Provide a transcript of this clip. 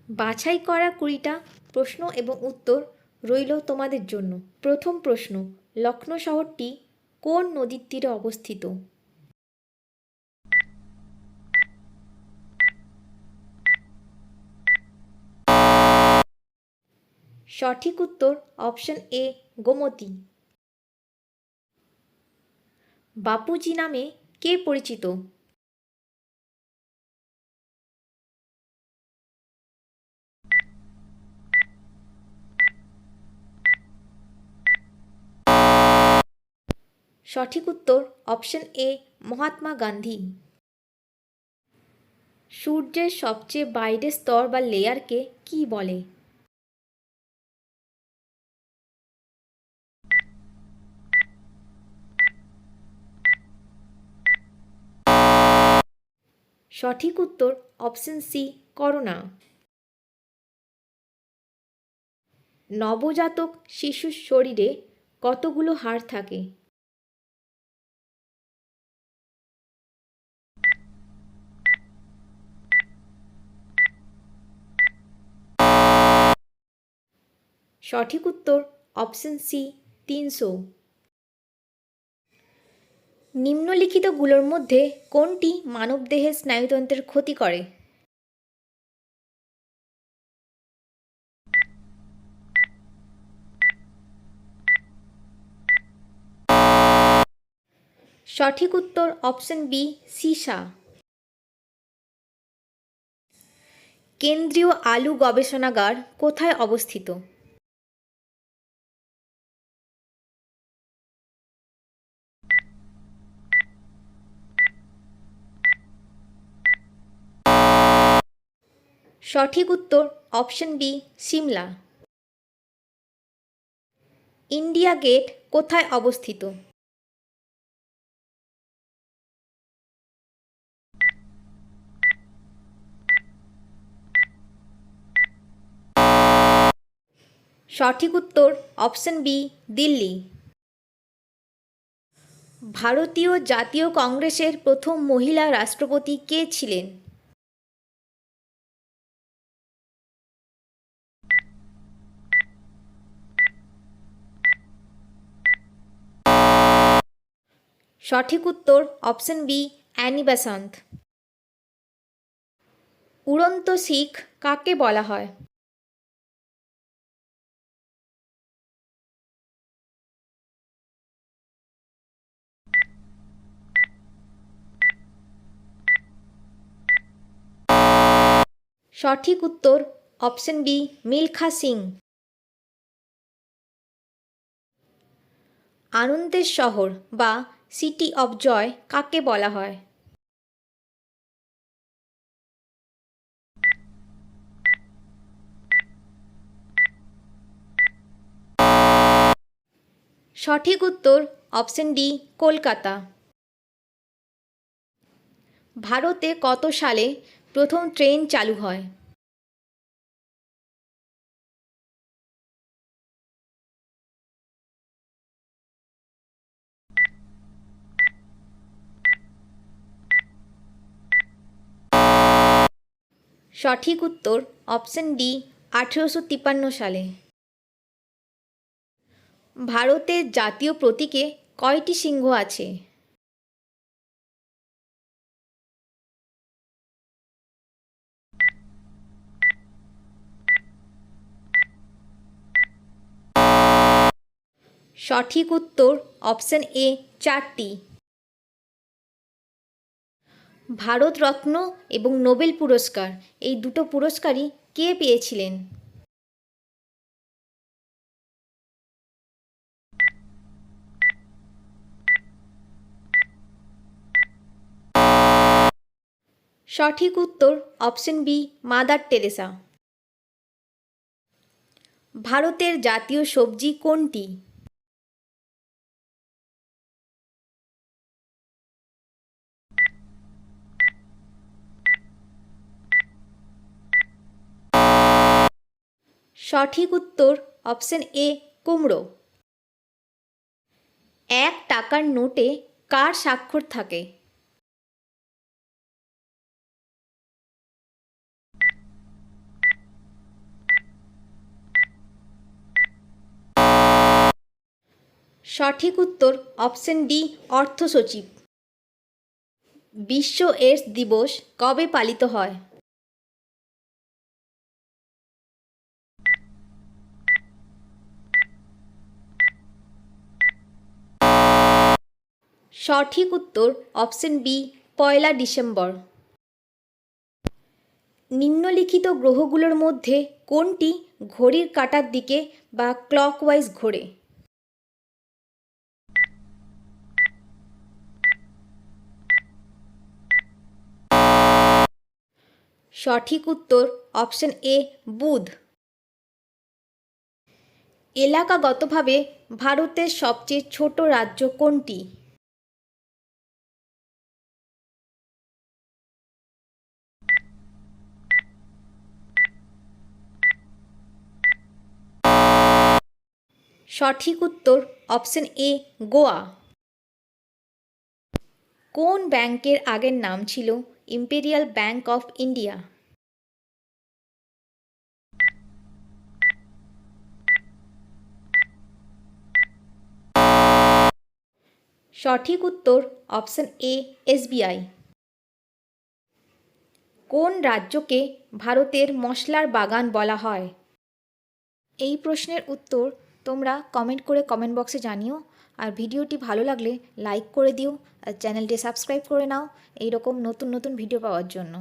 বাছাই করা 20টা প্রশ্ন এবং উত্তর রইল তোমাদের জন্য। প্রথম প্রশ্ন, লখনউ শহরটি কোন নদীর তীরে অবস্থিত? সঠিক উত্তর অপশন এ, গোমতী। বাপুজি নামে কে পরিচিত? সঠিক উত্তর অপশন এ, মহাত্মা গান্ধী। সূর্যের সবচেয়ে বাইরের স্তর বা লেয়ারকে কি বলে? সঠিক উত্তর অপশন সি, করোনা। নবজাতক শিশুর শরীরে কতগুলো হাড় থাকে? সঠিক উত্তর অপশন সি, 300। নিম্নলিখিতগুলোর মধ্যে কোনটি মানবদেহের স্নায়ুতন্ত্রের ক্ষতি করে? সঠিক উত্তর অপশন বি, সীসা। কেন্দ্রীয় আলু গবেষণাগার কোথায় অবস্থিত? সঠিক উত্তর option B, Shimla. India Gate কোথায় অবস্থিত? সঠিক উত্তর অপশন বি, দিল্লি। ভারতীয় জাতীয় কংগ্রেসের প্রথম মহিলা রাষ্ট্রপতি কে ছিলেন? সঠিক উত্তর অপশন বি, অ্যানি বেসান্ত। উড়ন্ত শিখ কাকে বলা হয়? সঠিক উত্তর অপশন বি, মিলখা সিং। আনন্দের শহর বা সিটি অব জয় কাকে বলা হয়? সঠিক উত্তর অপশন ডি, কলকাতা। ভারতে কত সালে প্রথম ট্রেন চালু হয়? সঠিক উত্তর অপশন ডি, 1853 সালে। ভারতের জাতীয় প্রতীকে কয়টি সিংহ আছে? সঠিক উত্তর অপশন এ, 4টি। ভারতরত্ন এবং নোবেল পুরস্কার এই দুটো পুরস্কারই কে পেয়েছিলেন? সঠিক উত্তর অপশন বি, মাদার টেরেসা। ভারতের জাতীয় সবজি কোনটি? সঠিক উত্তর অপশন এ, কুমড়ো। 1 টাকার নোটে কার স্বাক্ষর থাকে? সঠিক উত্তর অপশন ডি, অর্থ সচিব। বিশ্ব এইডস দিবস কবে পালিত হয়? সঠিক উত্তর অপশন বি, 1 ডিসেম্বর। নিম্নলিখিত গ্রহগুলোর মধ্যে কোনটি ঘড়ির কাঁটার দিকে বা ক্লকওয়াইজ ঘোরে? সঠিক উত্তর অপশন এ, বুধ। এলাকাগতভাবে ভারতের সবচেয়ে ছোট রাজ্য কোনটি? সঠিক উত্তর অপশন এ, গোয়া। কোন ব্যাংকের আগের নাম ছিল ইম্পেরিয়াল ব্যাংক অফ ইন্ডিয়া? সঠিক উত্তর অপশন এ, এসবিআই। কোন রাজ্যকে ভারতের মশলার বাগান বলা হয়? এই প্রশ্নের উত্তর তোমরা কমেন্ট করে কমেন্ট বক্সে জানিও। আর ভিডিওটি ভালো লাগলে লাইক করে দিও আর চ্যানেলটি সাবস্ক্রাইব করে নাও এই রকম নতুন নতুন ভিডিও পাওয়ার জন্য।